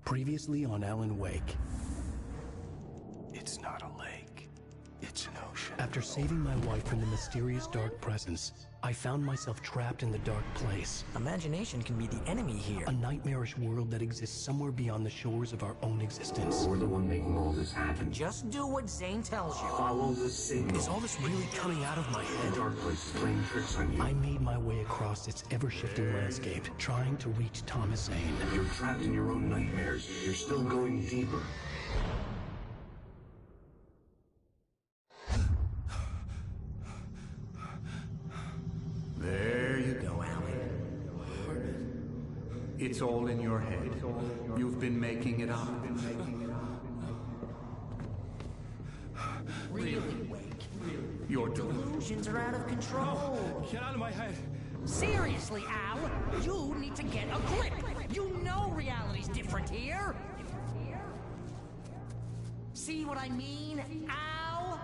Previously on Alan Wake. It's not a lake. It's an ocean. After saving my wife from the mysterious dark presence, I found myself trapped in the dark place. Imagination can be the enemy here. A nightmarish world that exists somewhere beyond the shores of our own existence. We're the one making all this happen. Just do what Zane tells you. Follow the signal. Is all this really coming out of my head? The dark place is playing tricks on you. I made my way across its ever-shifting landscape, trying to reach Thomas Zane. You're trapped in your own nightmares. You're still going deeper. There you go, Alan. It's all in your head. You've been making it up. Really, Wake? Your delusions Delusions are out of control. Get out of my head. Seriously, Al, you need to get a grip. You know reality's different here. See what I mean, Al?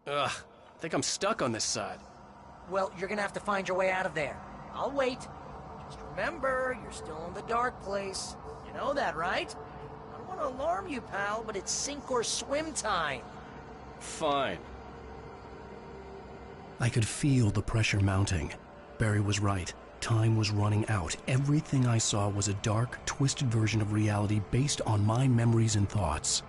Ugh, I think I'm stuck on this side. Well, you're gonna have to find your way out of there. I'll wait. Just remember, you're still in the dark place. You know that, right? I don't want to alarm you, pal, but it's sink or swim time. Fine. I could feel the pressure mounting. Barry was right. Time was running out. Everything I saw was a dark, twisted version of reality based on my memories and thoughts.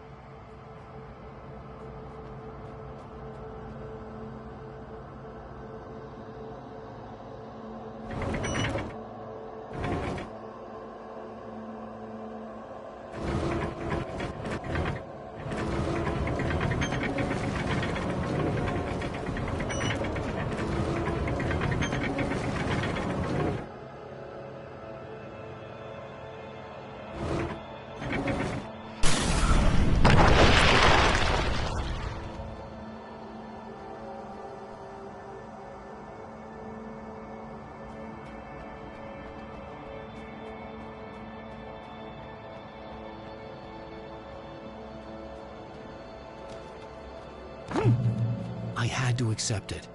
I had to accept it.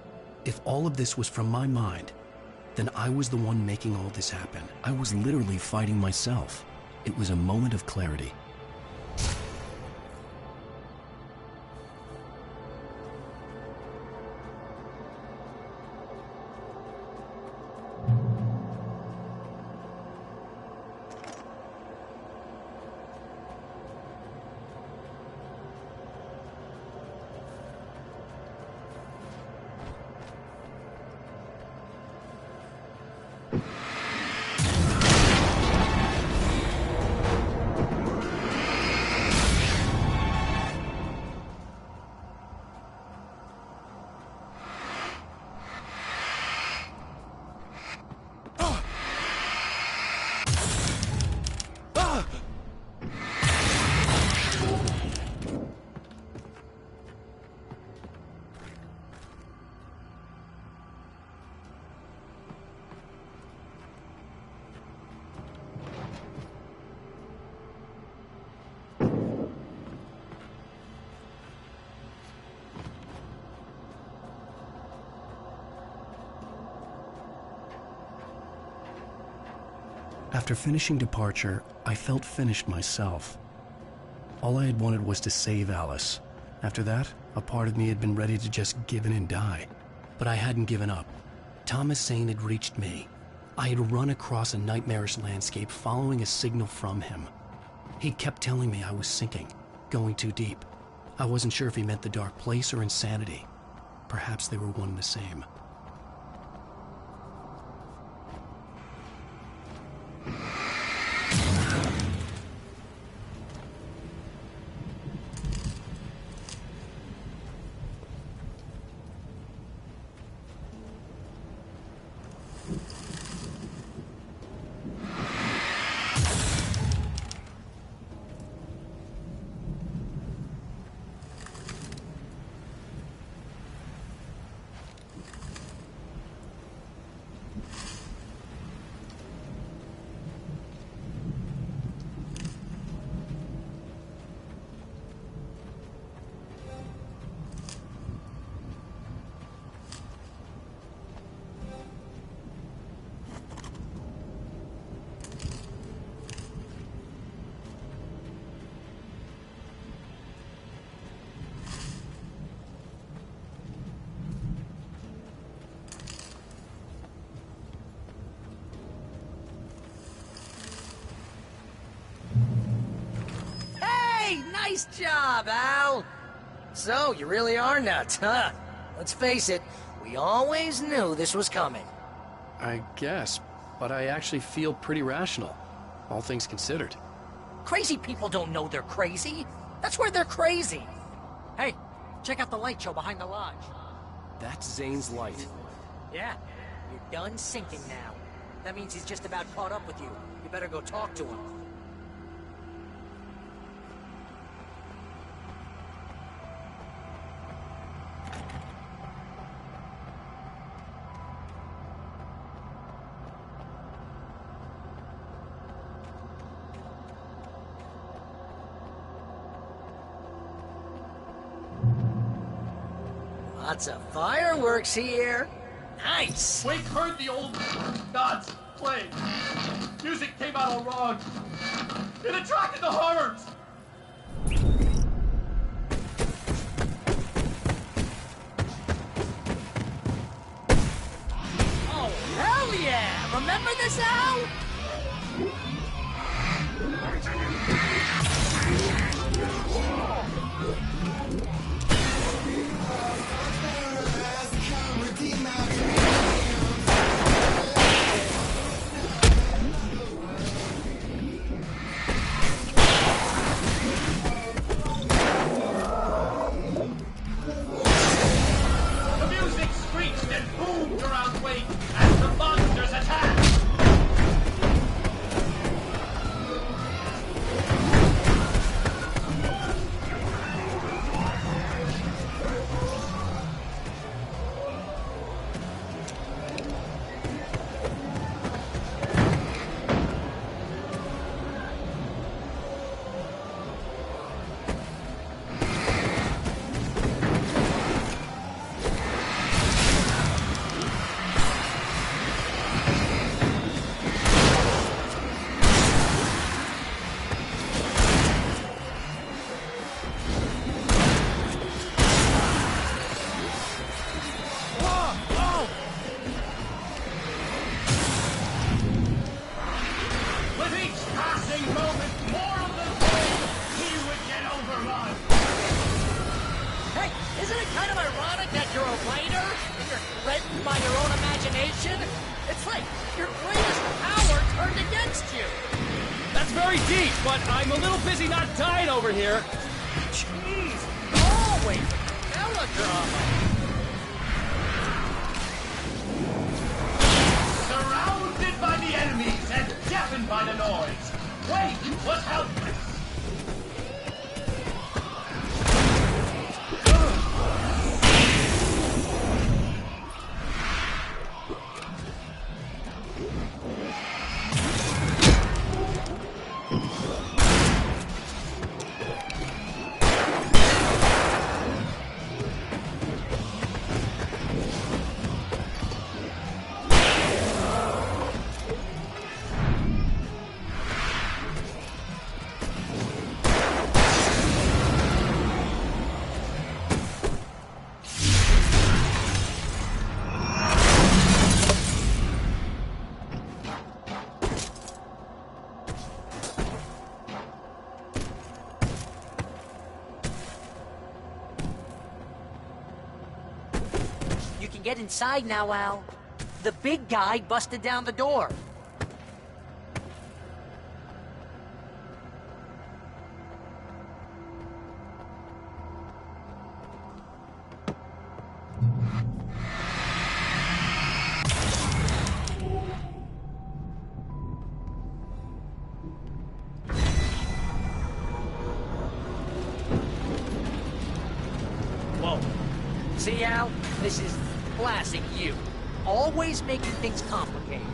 If all of this was from my mind, then I was the one making all this happen. I was literally fighting myself. It was a moment of clarity. After finishing Departure, I felt finished myself. All I had wanted was to save Alice. After that, a part of me had been ready to just give in and die. But I hadn't given up. Thomas Zane had reached me. I had run across a nightmarish landscape following a signal from him. He kept telling me I was sinking, going too deep. I wasn't sure if he meant the dark place or insanity. Perhaps they were one and the same. Nice job, Al! So, you really are nuts, huh? Let's face it, we always knew this was coming. I guess, but I actually feel pretty rational, all things considered. Crazy people don't know they're crazy. That's where they're crazy. Hey, check out the light show behind the lodge. That's Zane's light. Yeah, you're done sinking now. That means he's just about caught up with you. You better go talk to him. Lots of fireworks here. Nice. Wake heard the old gods play. Music came out all wrong. It attracted the horrors. Oh, hell yeah! Remember this, Al? But I'm a little busy not dying over here. Jeez, always melodrama. Surrounded by the enemies and deafened by the noise. Wait was helpless. get inside now, Al. The big guy busted down the door. Whoa. See, Al? This is classic you. Always making things complicated.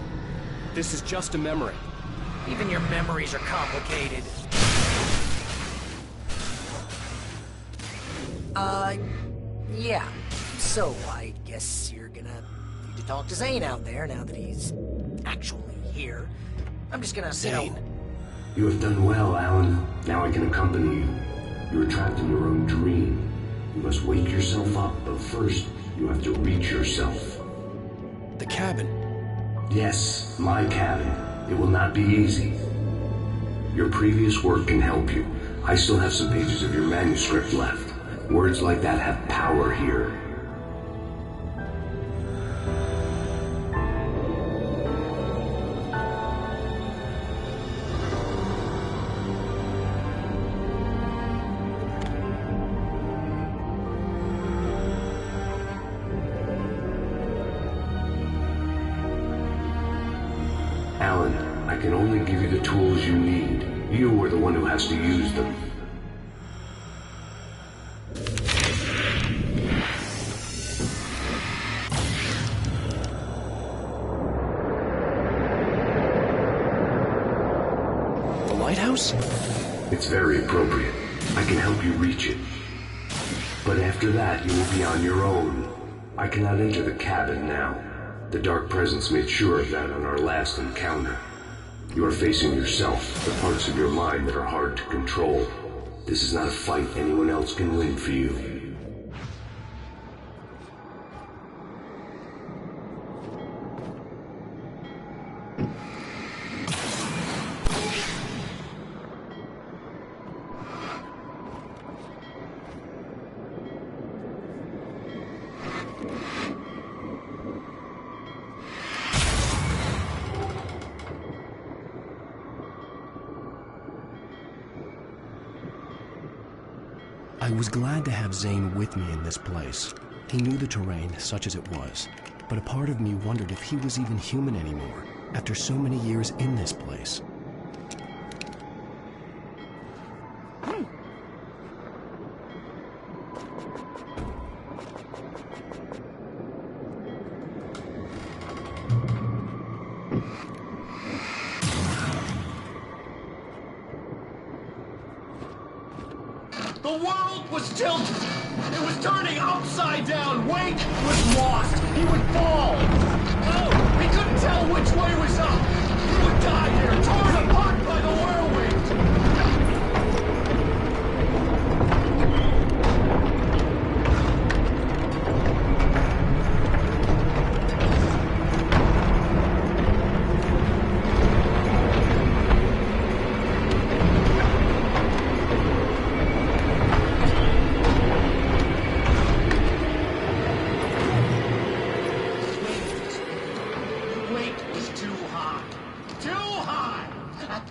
This is just a memory. Even your memories are complicated. Yeah. So, I guess you're gonna need to talk to Zane out there now that he's actually here. I'm just gonna, Zane. You have done well, Alan. Now I can accompany you. You are trapped in your own dream. You must wake yourself up, but first, you have to reach yourself. The cabin. Yes, my cabin. It will not be easy. Your previous work can help you. I still have some pages of your manuscript left. Words like that have power here. Alan, I can only give you the tools you need. You are the one who has to use them. The lighthouse? It's very appropriate. I can help you reach it. But after that, you will be on your own. I cannot enter the cabin now. The Dark Presence made sure of that on our last encounter. You are facing yourself, the parts of your mind that are hard to control. This is not a fight anyone else can win for you. I was glad to have Zane with me in this place. He knew the terrain, such as it was, but a part of me wondered if he was even human anymore, after so many years in this place. The world was tilted. It was turning upside down. Wake was lost. He would fall. No, he couldn't tell which way was up. He would die here, torn apart by the whirlwind.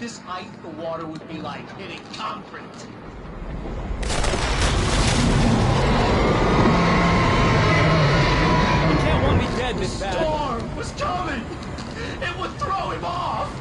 This height, the water would be like hitting concrete. You can't want me dead this bad. The storm was coming! It would throw him off!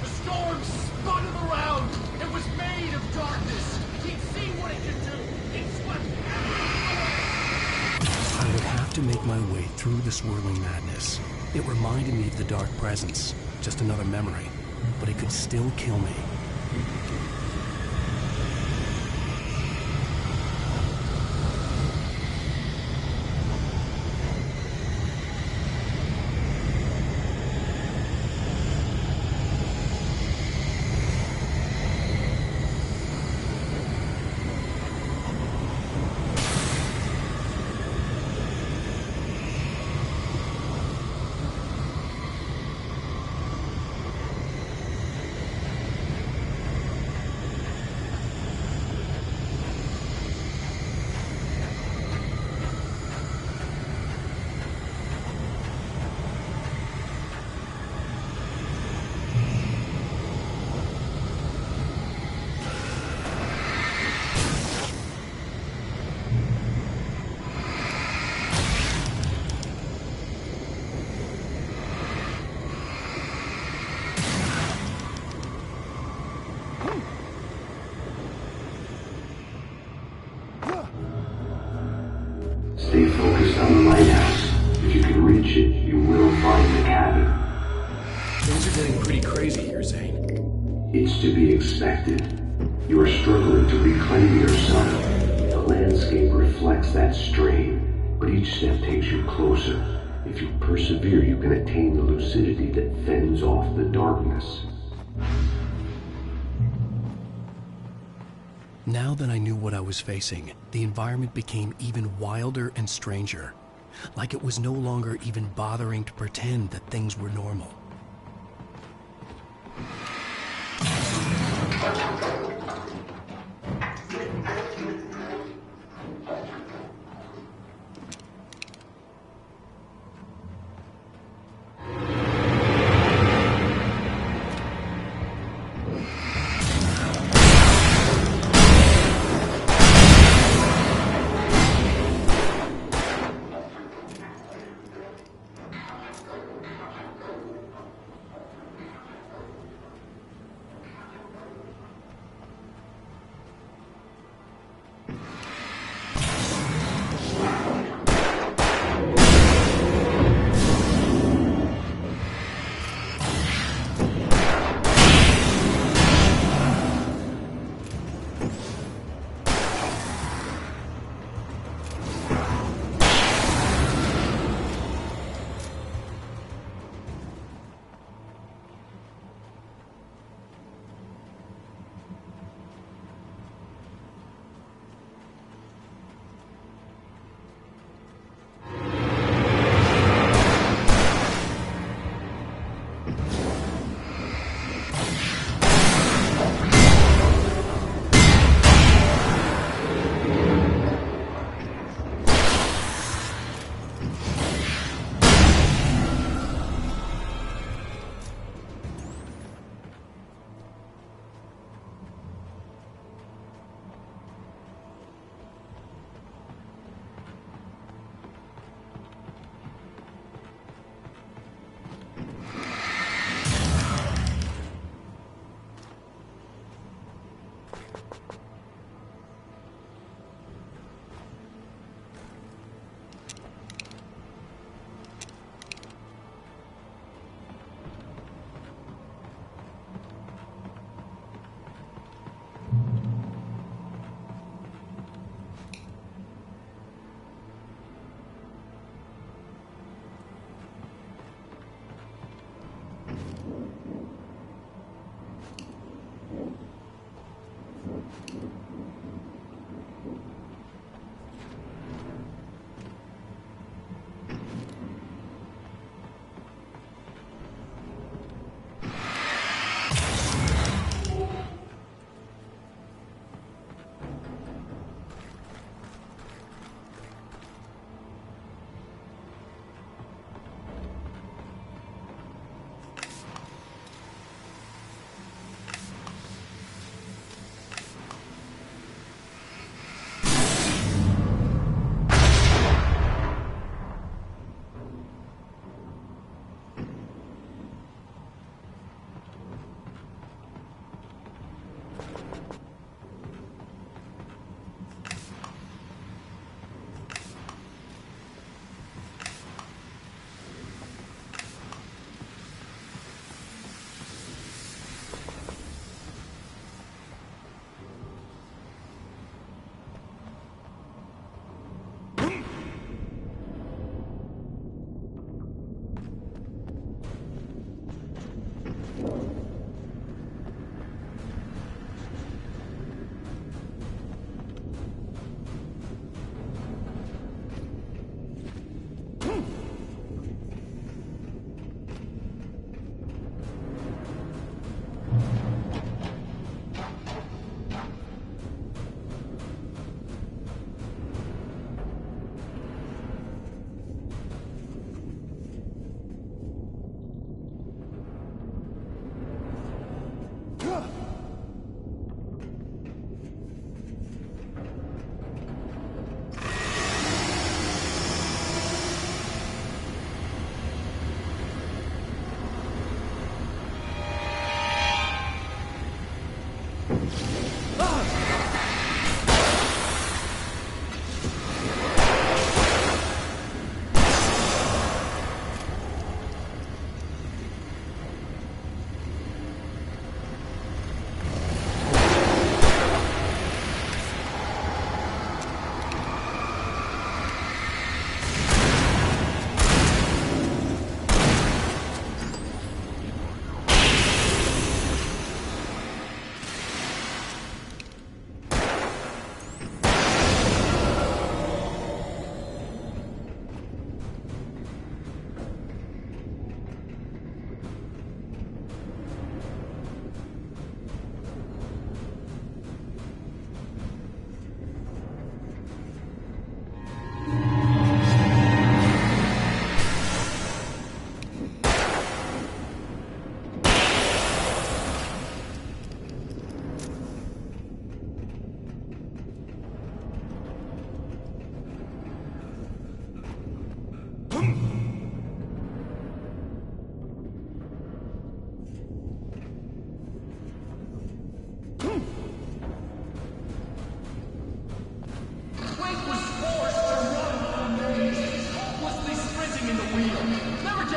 The storm spun him around. It was made of darkness. He'd seen what it could do. It swept everything away. I would have to make my way through the swirling madness. It reminded me of the dark presence, just another memory, but it could still kill me. Stay focused on the lighthouse. If you can reach it, you will find the cabin. Things are getting pretty crazy here, Zane. It's to be expected. You are struggling to reclaim yourself. The landscape reflects that strain, but each step takes you closer. If you persevere, you can attain the lucidity that fends off the darkness. Now that I knew what I was facing, the environment became even wilder and stranger. Like it was no longer even bothering to pretend that things were normal.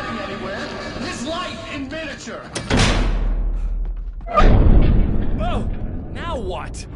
getting anywhere. His life in miniature. Oh! Now what?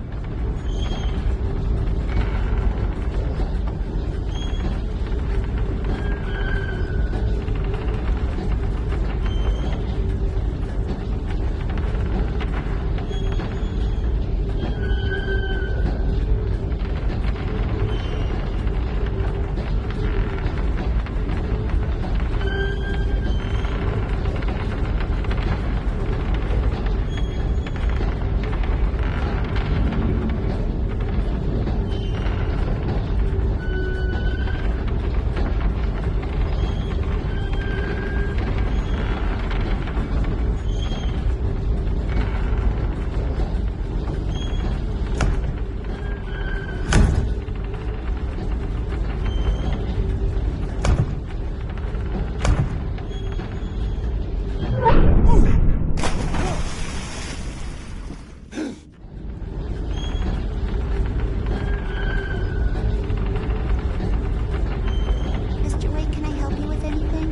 Mr. Wake, can I help you with anything?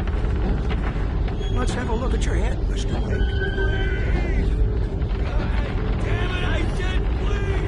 Let's have a look at your head, Mr. Wake. Damn it, I said please!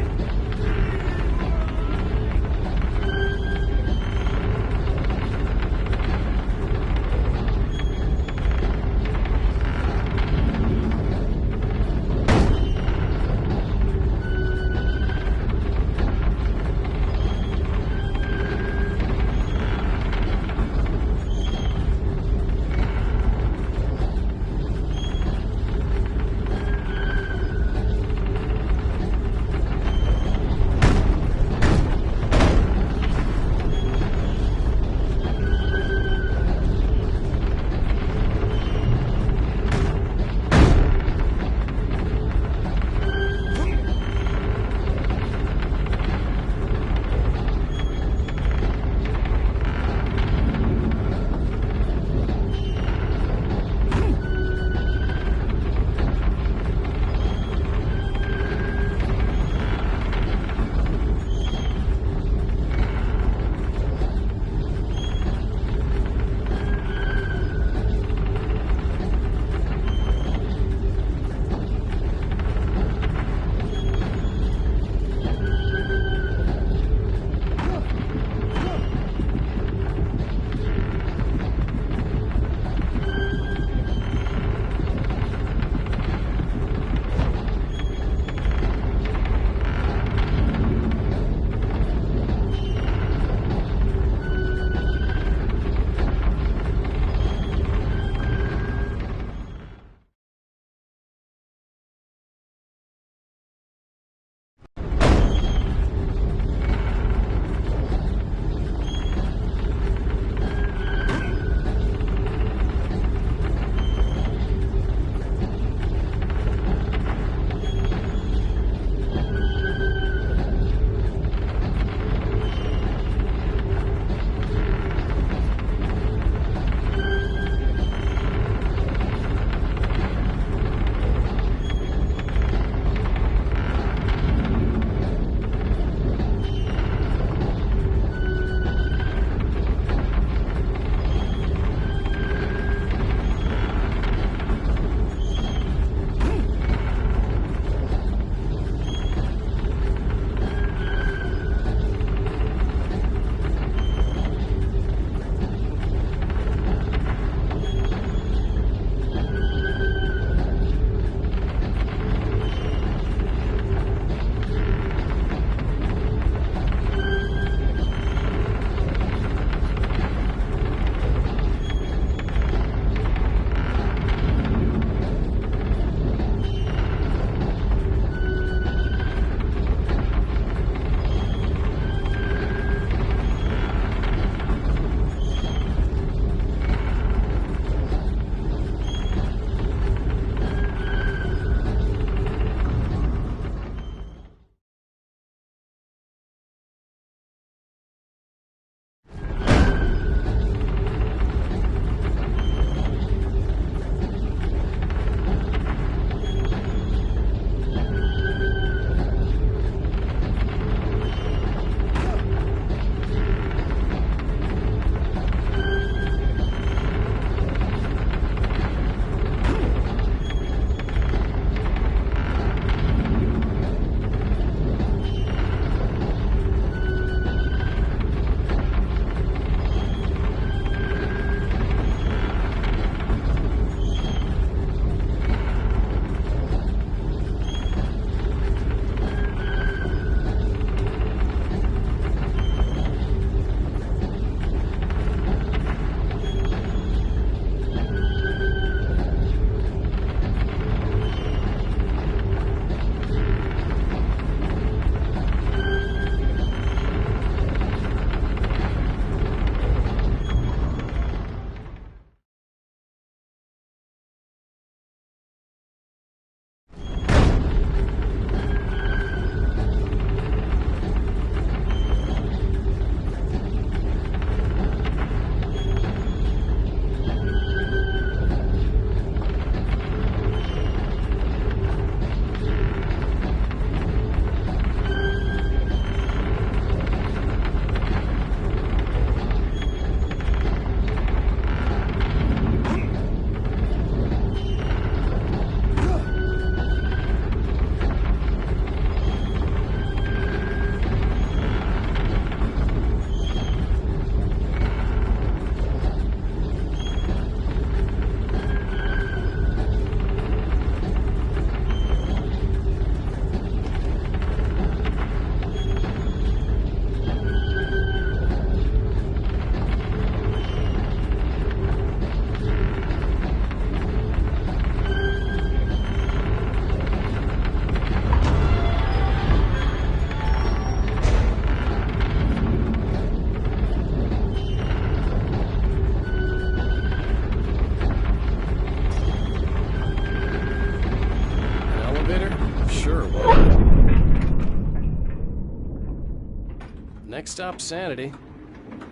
Next up, sanity.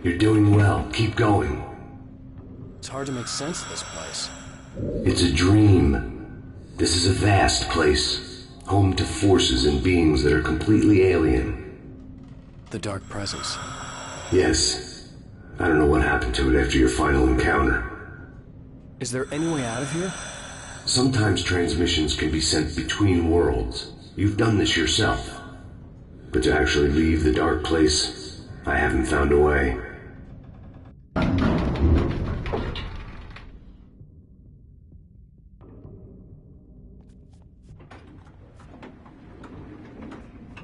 You're doing well. Keep going. It's hard to make sense of this place. It's a dream. This is a vast place, home to forces and beings that are completely alien. The Dark Presence. Yes. I don't know what happened to it after your final encounter. Is there any way out of here? Sometimes transmissions can be sent between worlds. You've done this yourself. But to actually leave the dark place, I haven't found a way.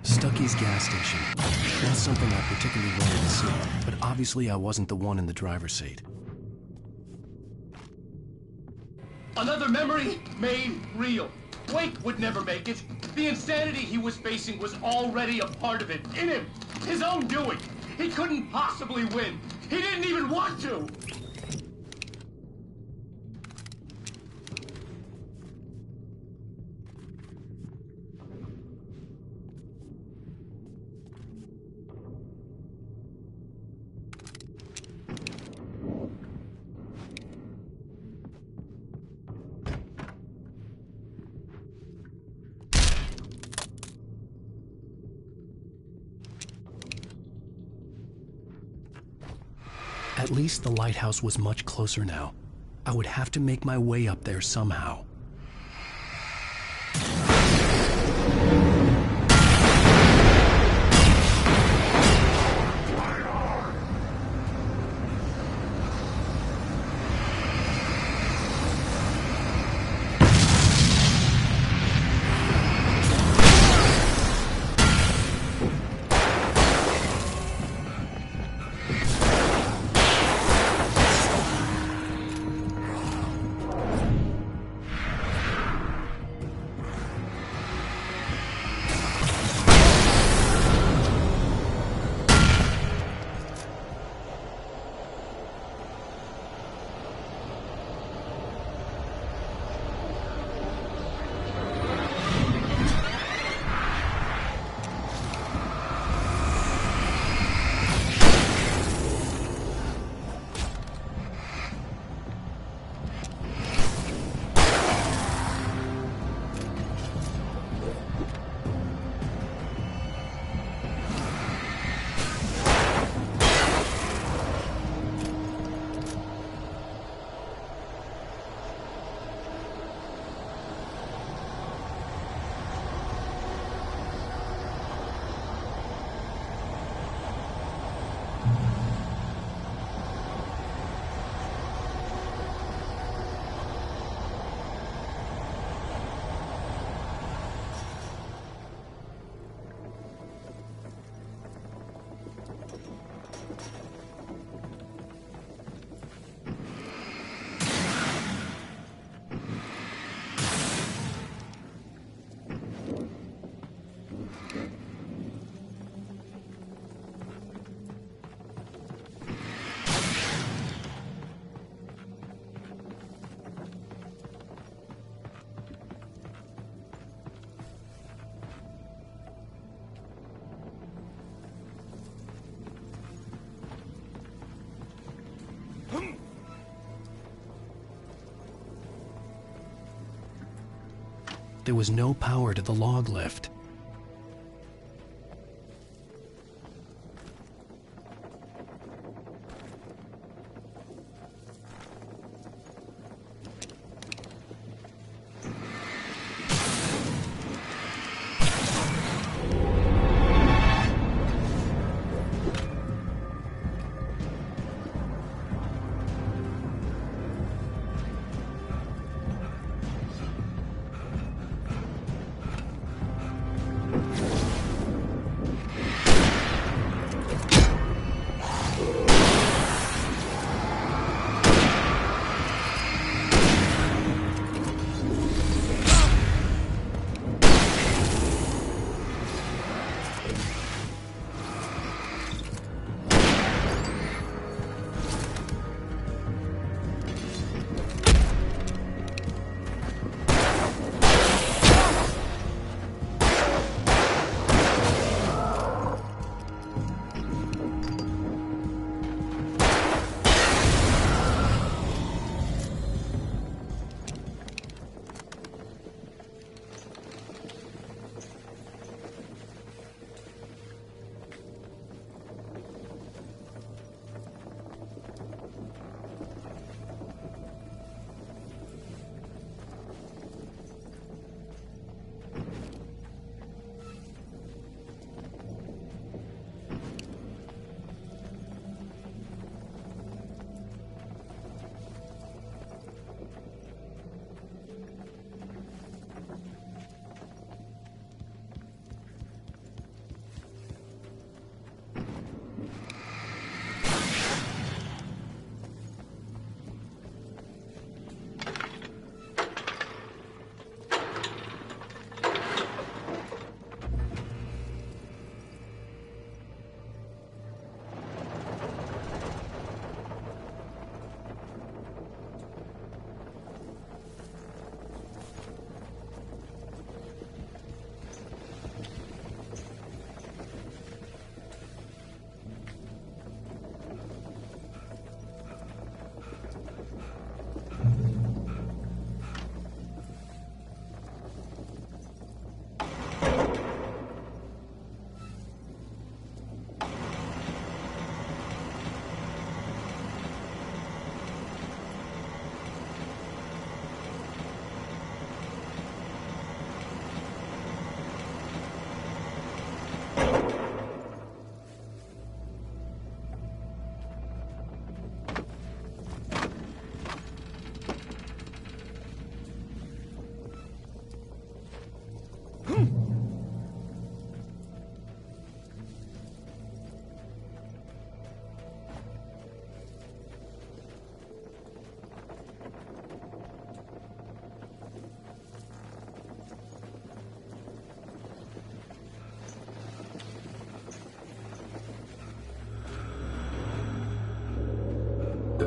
Stucky's gas station. That's something I particularly wanted to see, but obviously I wasn't the one in the driver's seat. Another memory made real. Wake would never make it. The insanity he was facing was already a part of it, in him. His own doing. He couldn't possibly win. He didn't even want to. At least the lighthouse was much closer now. I would have to make my way up there somehow. There was no power to the log lift.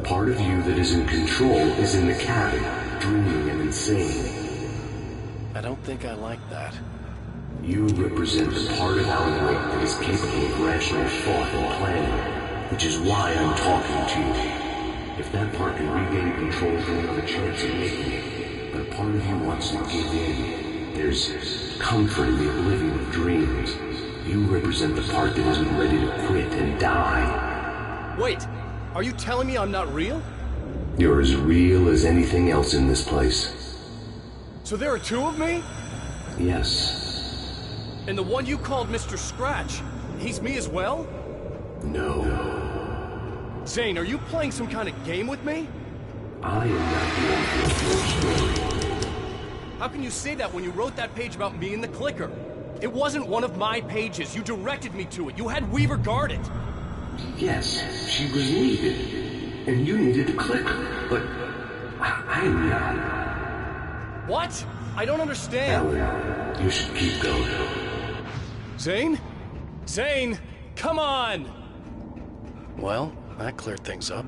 part of you that is in control is in the cabin, dreaming and insane. I don't think I like that. You represent the part of Alan Wake that is capable of rational thought and planning, which is why I'm talking to you. If that part can regain control, you'll have a chance of making it. But a part of you wants to give in. There's comfort in the oblivion of dreams. You represent the part that isn't ready to quit and die. Wait, are you telling me I'm not real? You're as real as anything else in this place. So there are two of me? Yes. And the one you called Mr. Scratch, he's me as well? No. Zane, are you playing some kind of game with me? I am not the author of your story. How can you say that when you wrote that page about me in the clicker? It wasn't one of my pages. You directed me to it. You had Weaver guard it. Yes, she was needed. And you needed to click her. But I'm not. What? I don't understand. Alan, you should keep going. Zane? Zane, come on! Well, that cleared things up.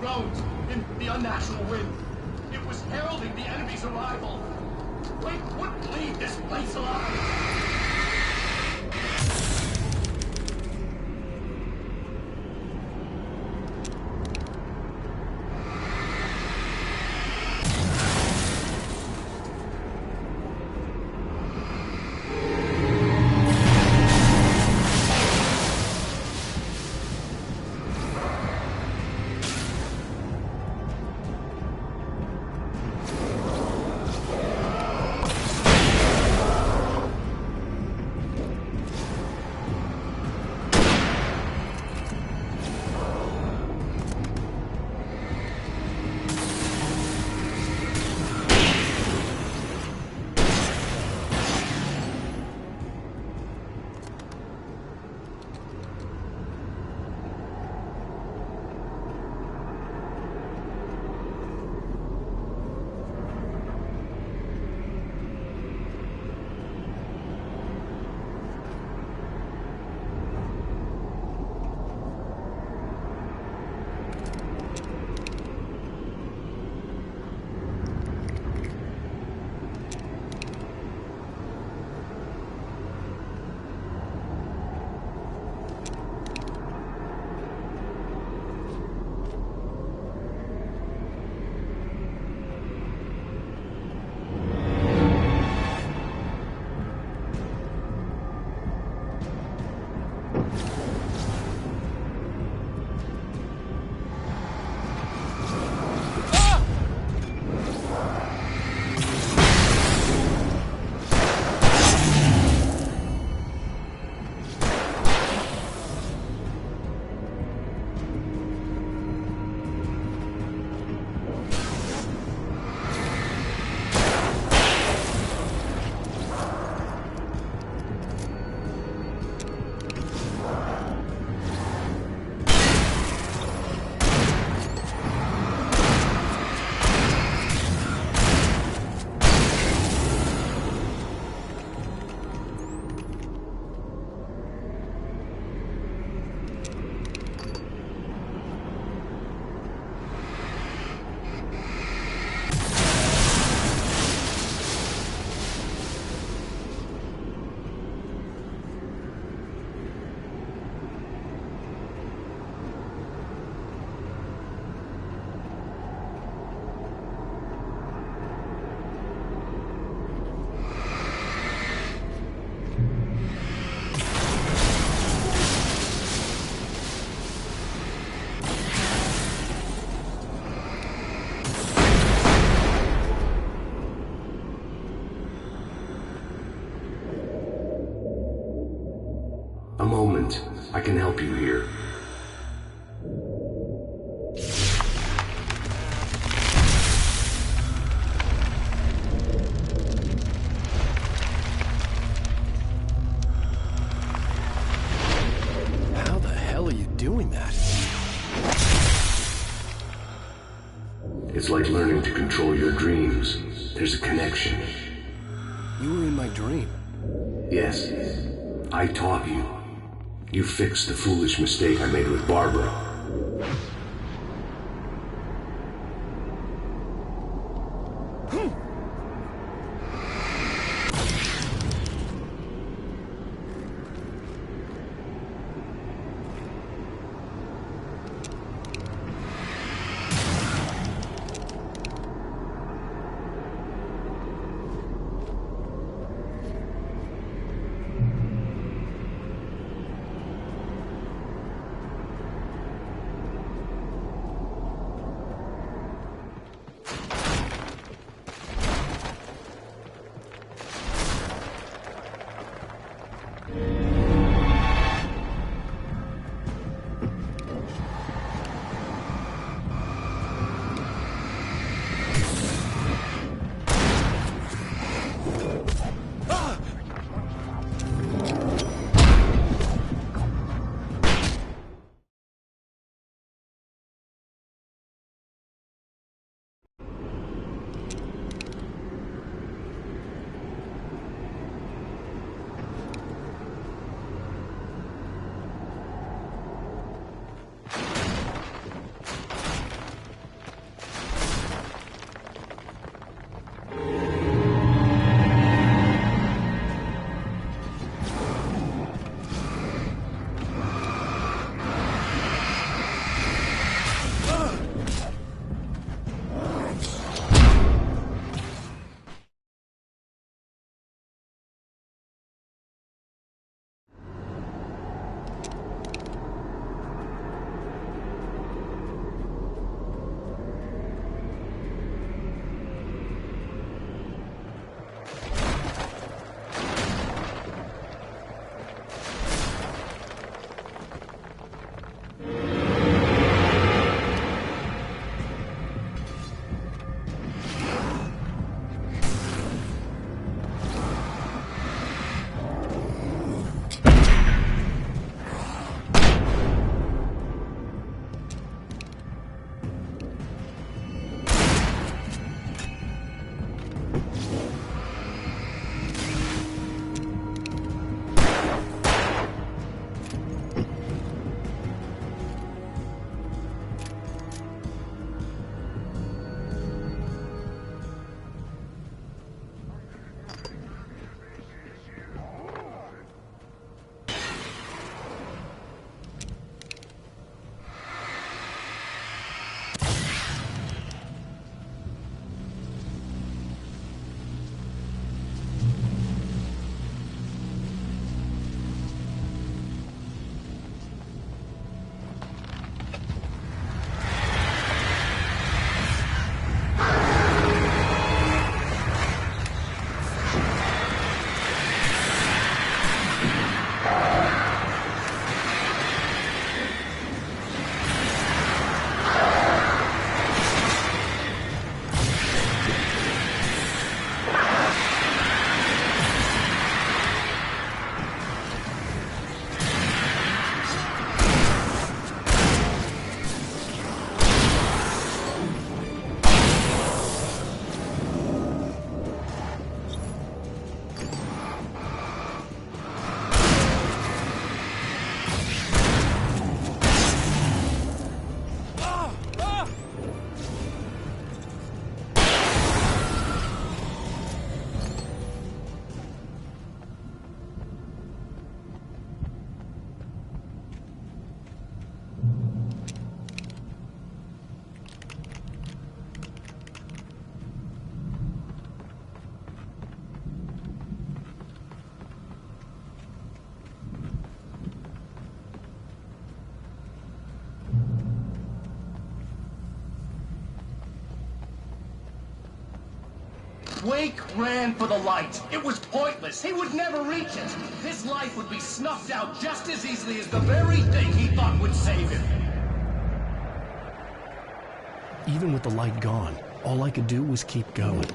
Groans in the unnatural wind. It was heralding the enemy's arrival. Wake wouldn't leave this place alive. I can help you here. How the hell are you doing that? It's like learning to control your dreams. There's a connection. You were in my dream. Yes, I taught you. You fixed the foolish mistake I made with Barbara. Wake ran for the light. It was pointless. He would never reach it. His life would be snuffed out just as easily as the very thing he thought would save him. Even with the light gone, all I could do was keep going.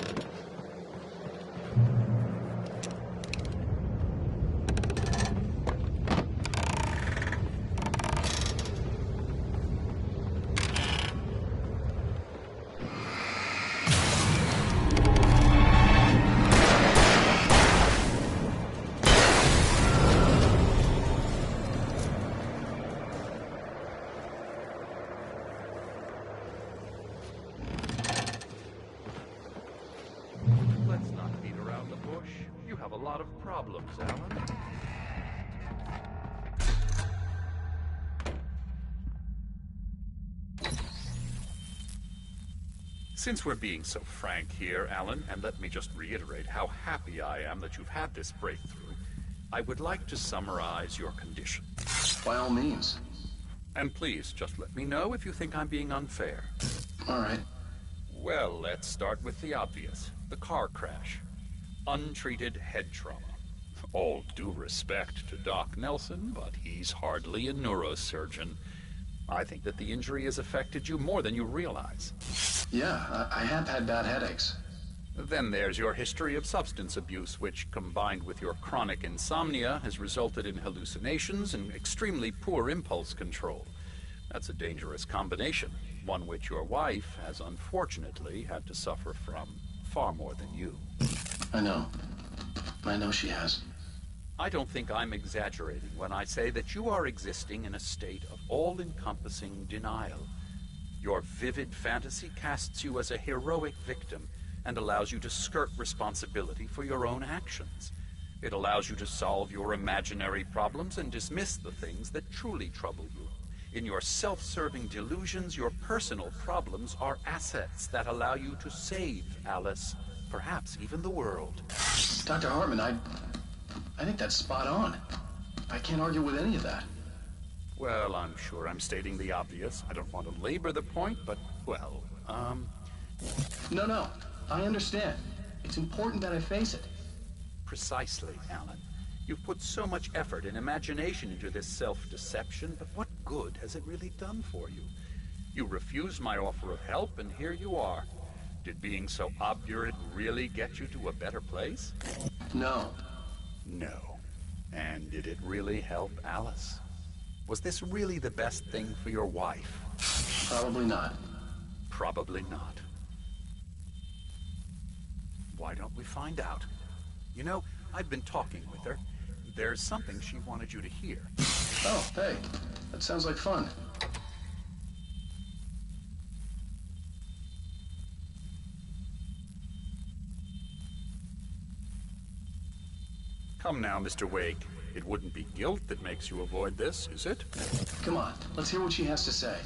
Let's not beat around the bush. You have a lot of problems, Alan. Since we're being so frank here, Alan, and let me just reiterate how happy I am that you've had this breakthrough, I would like to summarize your condition. By all means. And please, just let me know if you think I'm being unfair. All right. Well, let's start with the obvious. The car crash. Untreated head trauma. All due respect to Doc Nelson, but he's hardly a neurosurgeon. I think that the injury has affected you more than you realize. Yeah, I have had bad headaches. Then there's your history of substance abuse, which, combined with your chronic insomnia, has resulted in hallucinations and extremely poor impulse control. That's a dangerous combination, one which your wife has unfortunately had to suffer from far more than you. I know. I know she has. I don't think I'm exaggerating when I say that you are existing in a state of all-encompassing denial. Your vivid fantasy casts you as a heroic victim and allows you to skirt responsibility for your own actions. It allows you to solve your imaginary problems and dismiss the things that truly trouble you. In your self-serving delusions, your personal problems are assets that allow you to save Alice, perhaps even the world. Dr. Hartman, I think that's spot on. I can't argue with any of that. Well, I'm sure I'm stating the obvious. I don't want to labor the point, but, well, No, I understand. It's important that I face it. Precisely, Alan. You've put so much effort and imagination into this self-deception, but what good has it really done for you? You refused my offer of help, and here you are. Did being so obdurate really get you to a better place? No. No. And did it really help Alice? Was this really the best thing for your wife? Probably not. Probably not. Why don't we find out? You know, I've been talking with her. There's something she wanted you to hear. Oh, hey. That sounds like fun. Come now, Mr. Wake. It wouldn't be guilt that makes you avoid this, is it? Come on, let's hear what she has to say.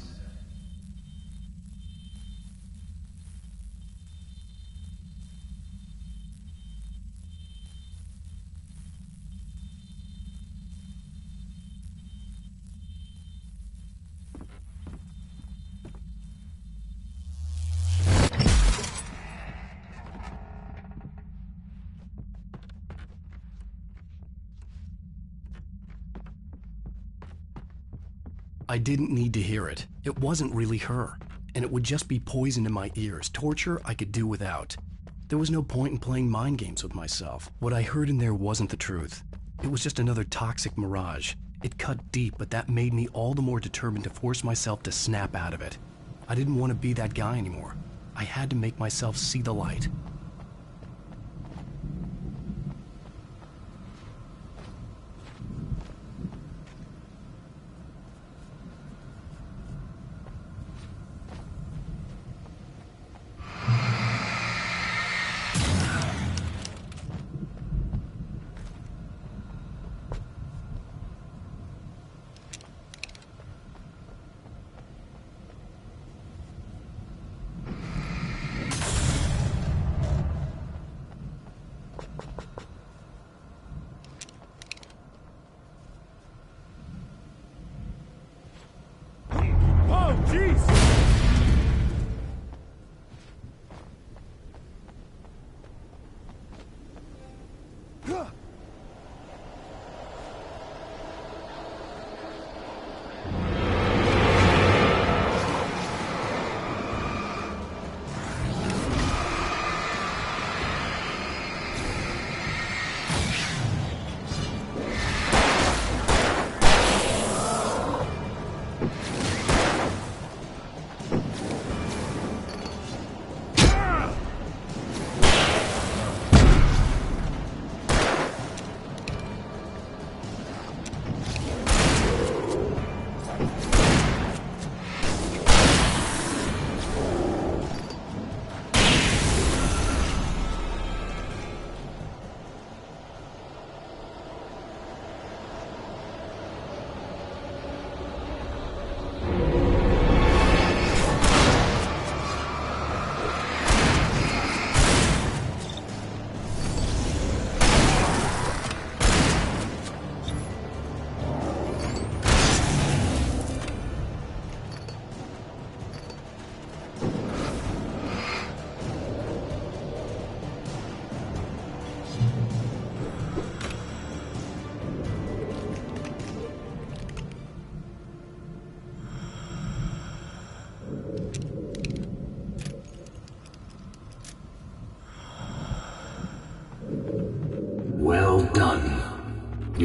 I didn't need to hear it. It wasn't really her. And it would just be poison in my ears, torture I could do without. There was no point in playing mind games with myself. What I heard in there wasn't the truth. It was just another toxic mirage. It cut deep, but that made me all the more determined to force myself to snap out of it. I didn't want to be that guy anymore. I had to make myself see the light.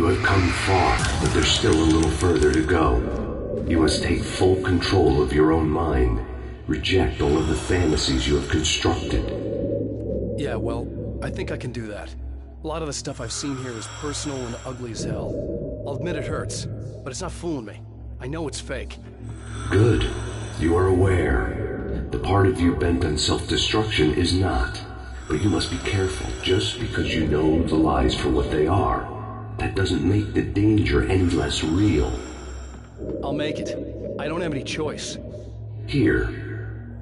You have come far, but there's still a little further to go. You must take full control of your own mind. Reject all of the fantasies you have constructed. Yeah, well, I think I can do that. A lot of the stuff I've seen here is personal and ugly as hell. I'll admit it hurts, but it's not fooling me. I know it's fake. Good. You are aware. The part of you bent on self-destruction is not. But you must be careful. Just because you know the lies for what they are, that doesn't make the danger any less real. I'll make it. I don't have any choice. Here.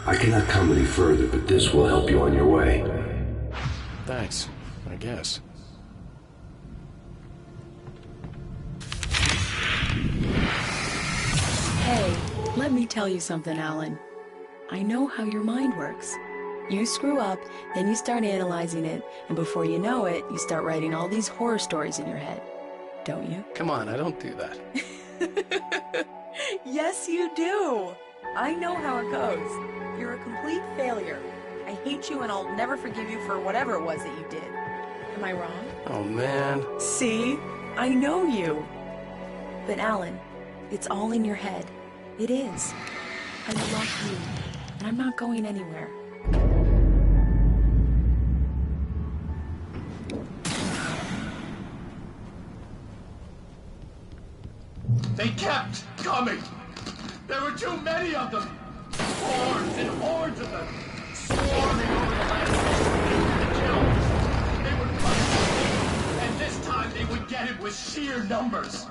I cannot come any further, but this will help you on your way. Thanks, I guess. Hey, let me tell you something, Alan. I know how your mind works. You screw up, then you start analyzing it, and before you know it, you start writing all these horror stories in your head. Don't you? Come on, I don't do that. Yes, you do. I know how it goes. You're a complete failure. I hate you and I'll never forgive you for whatever it was that you did. Am I wrong? Oh, man. See? I know you. But Alan, it's all in your head. It is. I love you, and I'm not going anywhere. They kept coming. There were too many of them. Hordes and hordes of them. Swarming over the landscape to kill. They would fight. And this time they would get it with sheer numbers.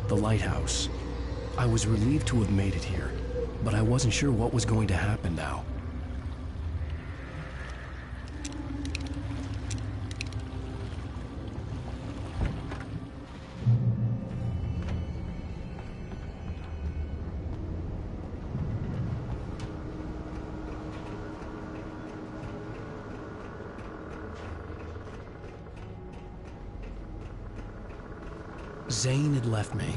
The lighthouse. I was relieved to have made it here, but I wasn't sure what was going to happen now. Zane had left me.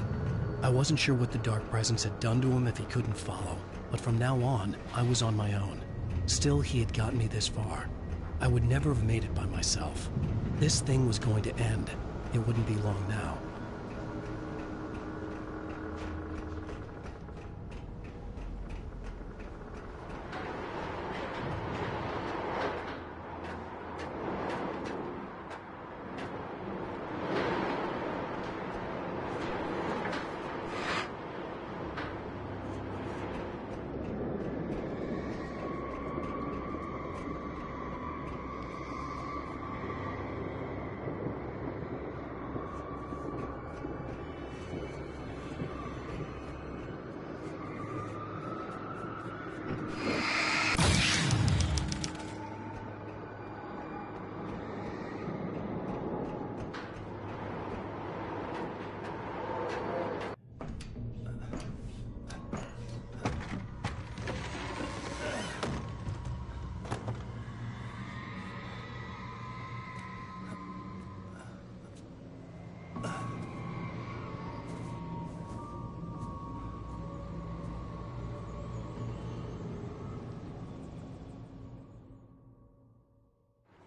I wasn't sure what the Dark Presence had done to him if he couldn't follow, but from now on, I was on my own. Still, he had gotten me this far. I would never have made it by myself. This thing was going to end. It wouldn't be long now.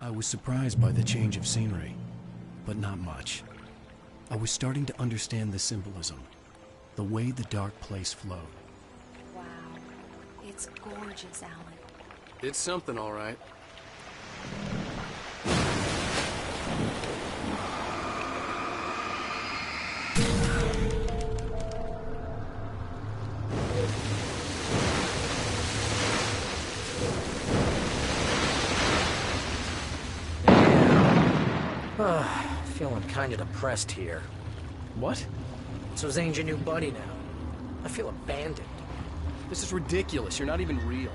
I was surprised by the change of scenery, but not much. I was starting to understand the symbolism, the way the dark place flowed. Wow. It's gorgeous, Alan. It's something, all right. Feeling kinda depressed here. What? So Zane's your new buddy now. I feel abandoned. This is ridiculous. You're not even real.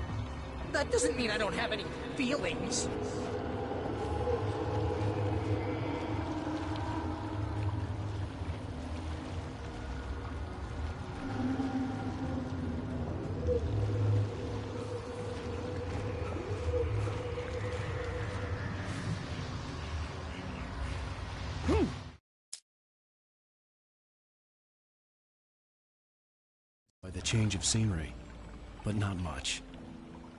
That doesn't mean I don't have any feelings. By the change of scenery, but not much.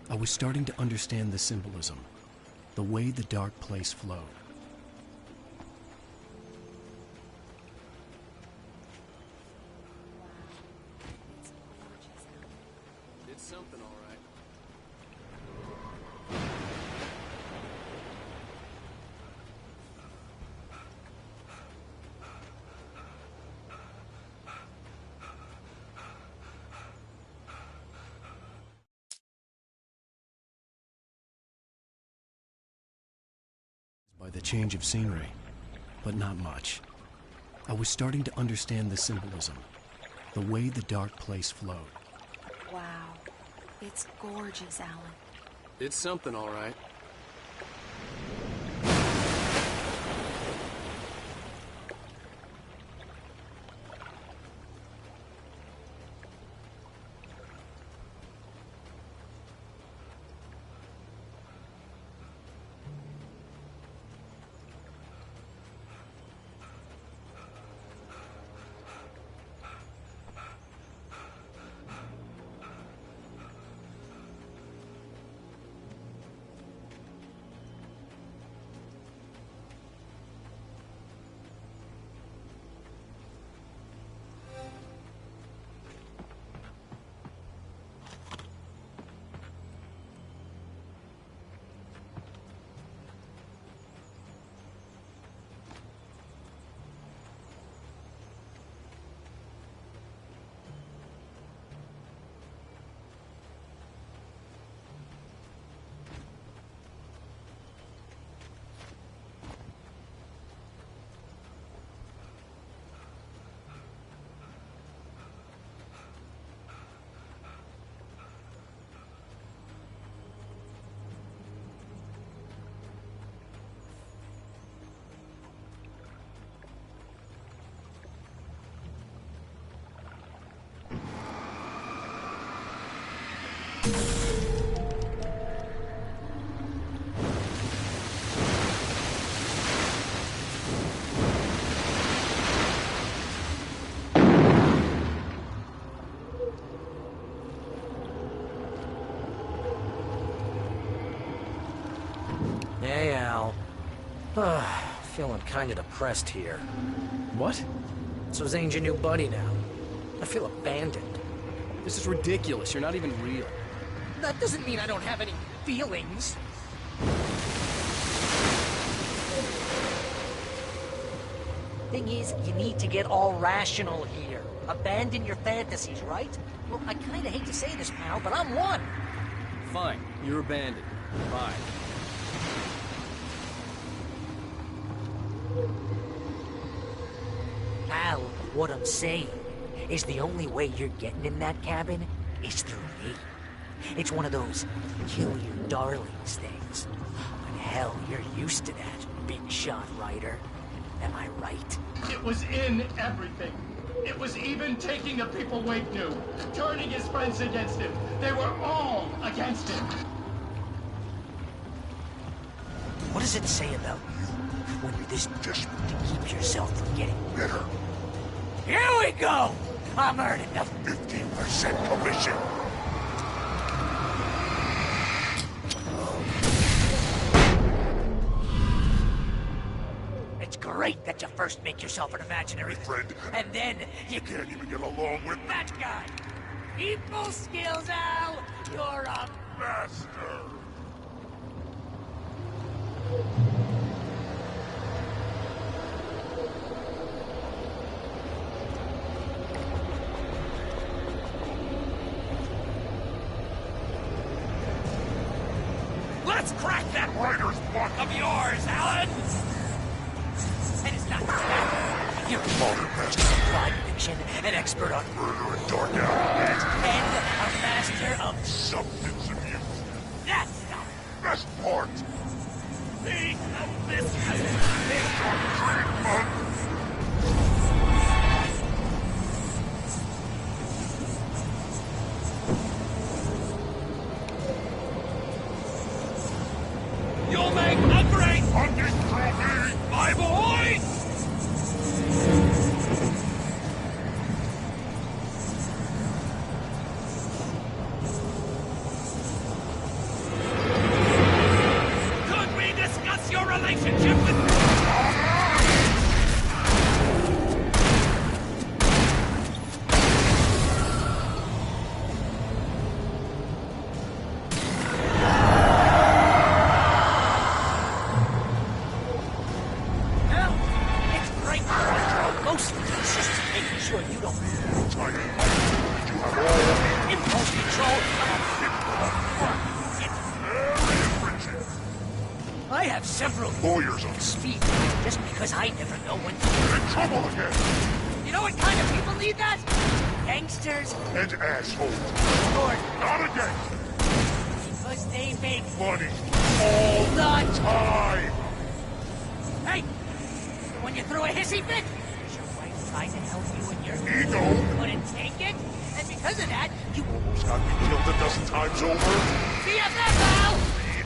I was starting to understand the symbolism, the way the dark place flowed. It's something, all right. By the change of scenery, but not much. I was starting to understand the symbolism, the way the dark place flowed. Wow. It's gorgeous, Alan. It's something, all right. feeling kinda depressed here. What? So Zane's your new buddy now. I feel abandoned. This is ridiculous. You're not even real. That doesn't mean I don't have any feelings. Thing is, you need to get all rational here. Abandon your fantasies, right? Well, I kinda hate to say this, pal, but I'm one. Fine. You're abandoned. Bye. Pal, what I'm saying is the only way you're getting in that cabin is through me. It's one of those kill your darlings things. And hell, you're used to that, big shot writer. Am I right? It was in everything. It was even taking the people Wake knew, turning his friends against him. They were all against him. What does it say about you when you're this desperate to keep yourself from getting better? Here we go! I'm earning the 15% commission. It's great that you first make yourself an imaginary friend, and then you can't even get along with that guy. People skills, Al! You're a master! Let's crack that writer's block of yours, Alan! And it's not just that. You're a modern master of crime fiction, an expert on murder and dark alleys, and a master of substance abuse. That's the best part! Think of this as treatment! You'll make a great hunting trophy, my boy! Could we discuss your relationship with... I have several lawyers on speed just because I never know when to get in trouble again. You know what kind of people need that? Gangsters and assholes. Or not again. Because they make money all the time. Hey, when you threw a hissy fit, your wife tried to help you and your ego couldn't take it, and because of that, you almost got me killed a dozen times over. BFF, pal!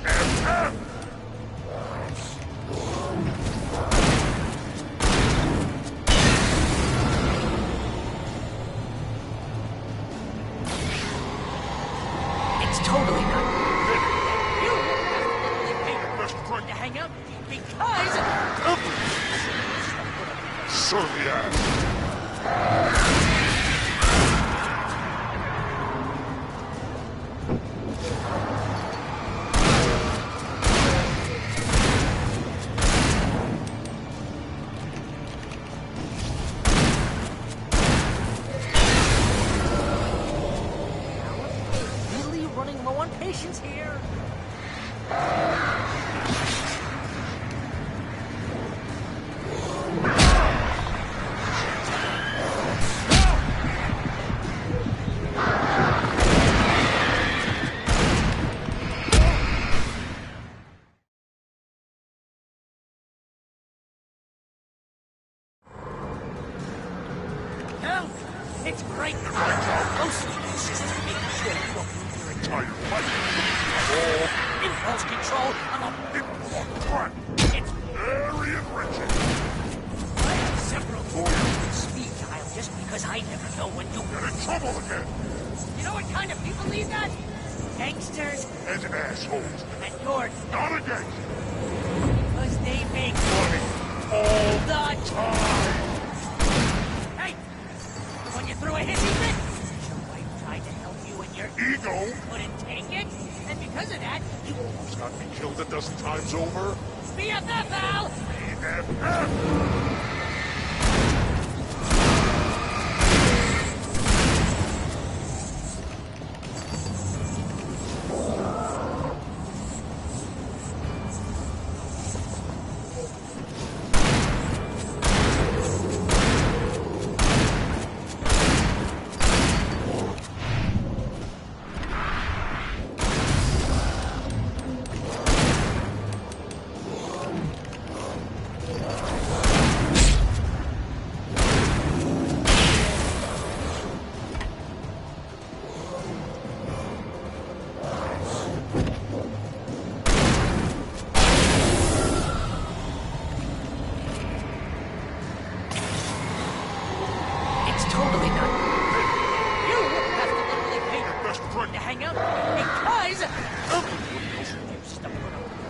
BFF! It's totally not. You have to pay your best friend to hang out with you because... Certainly has. Patience here. Hell, it's great. Mostly consistent making sure you don't lose your entire life. Impulse control, I'm a big crap. It's very enriching. I have several lawyers with speed dial just because I never know when you get in trouble again. You know what kind of people need that? Gangsters and assholes. And you're not a gangster. Because they make money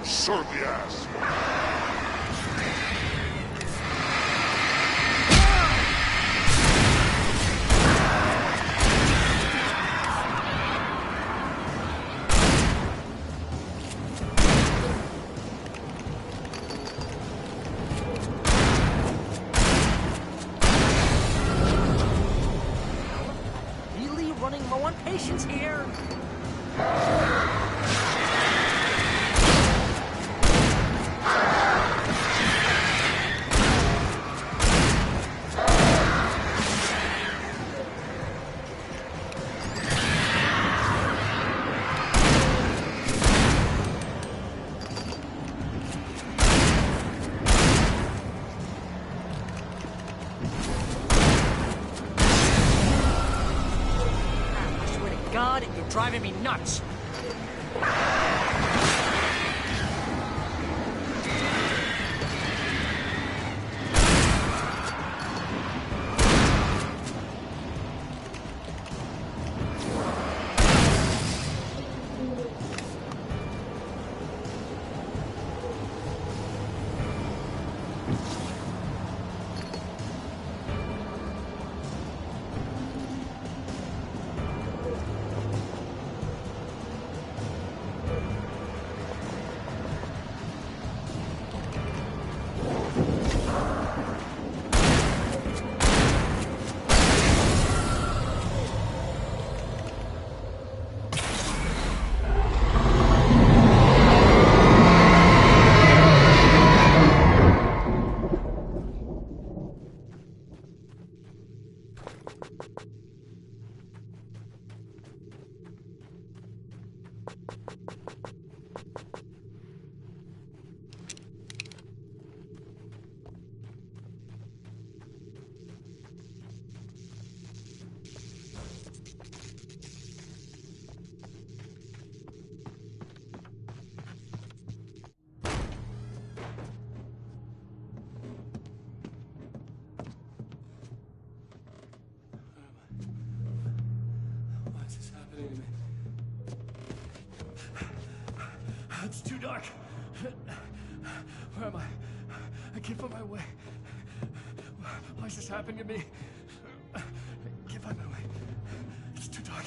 Serve the ass. Really running low on patience here. God, you're driving me nuts. It's too dark. Where am I? I can't find my way. Why is this happening to me? I can't find my way. It's too dark.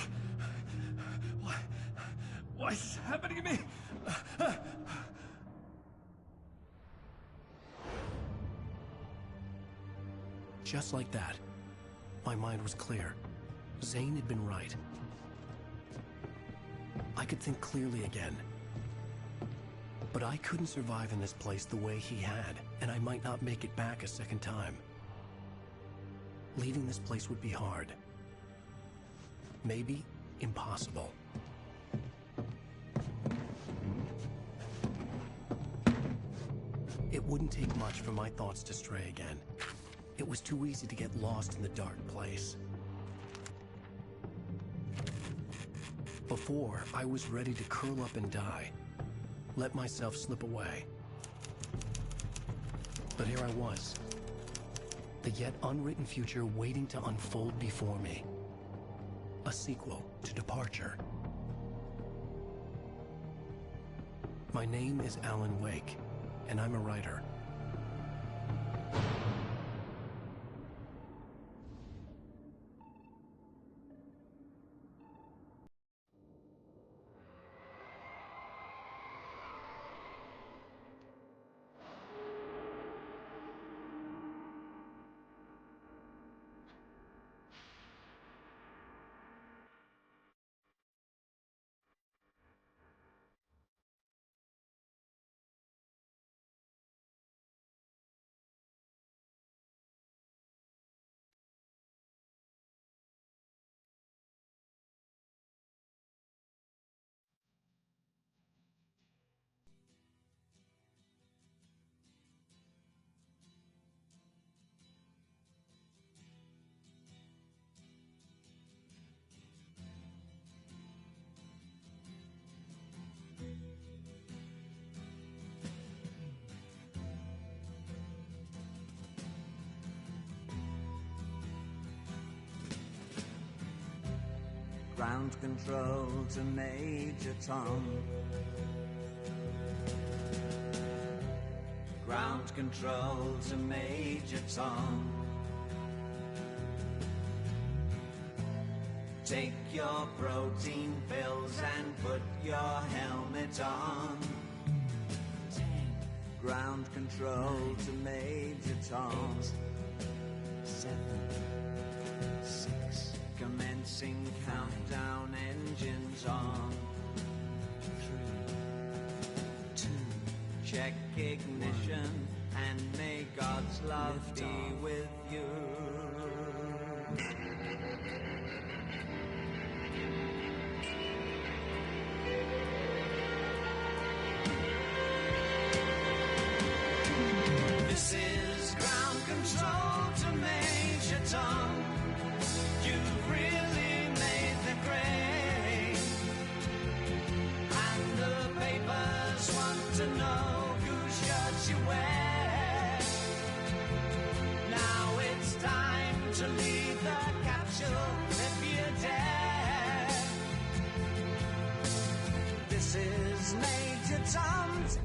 Why is this happening to me? Just like that, my mind was clear. Zane had been right. I could think clearly again. But I couldn't survive in this place the way he had, and I might not make it back a second time. Leaving this place would be hard. Maybe impossible. It wouldn't take much for my thoughts to stray again. It was too easy to get lost in the dark place. Before, I was ready to curl up and die. Let myself slip away. But here I was. The yet unwritten future waiting to unfold before me. A sequel to Departure. My name is Alan Wake, and I'm a writer. Ground control to Major Tom. Ground control to Major Tom. Take your protein pills and put your helmet on. 10. Ground control to Major Tom. 7. 6. Commencing countdown, engines on. 3. 2. Check ignition and may God's love be with you. This is ground control to Major Tom. You've really made the grade. And the papers want to know whose shirts you wear. Now it's time to leave the capsule if you dare. This is Major Tom's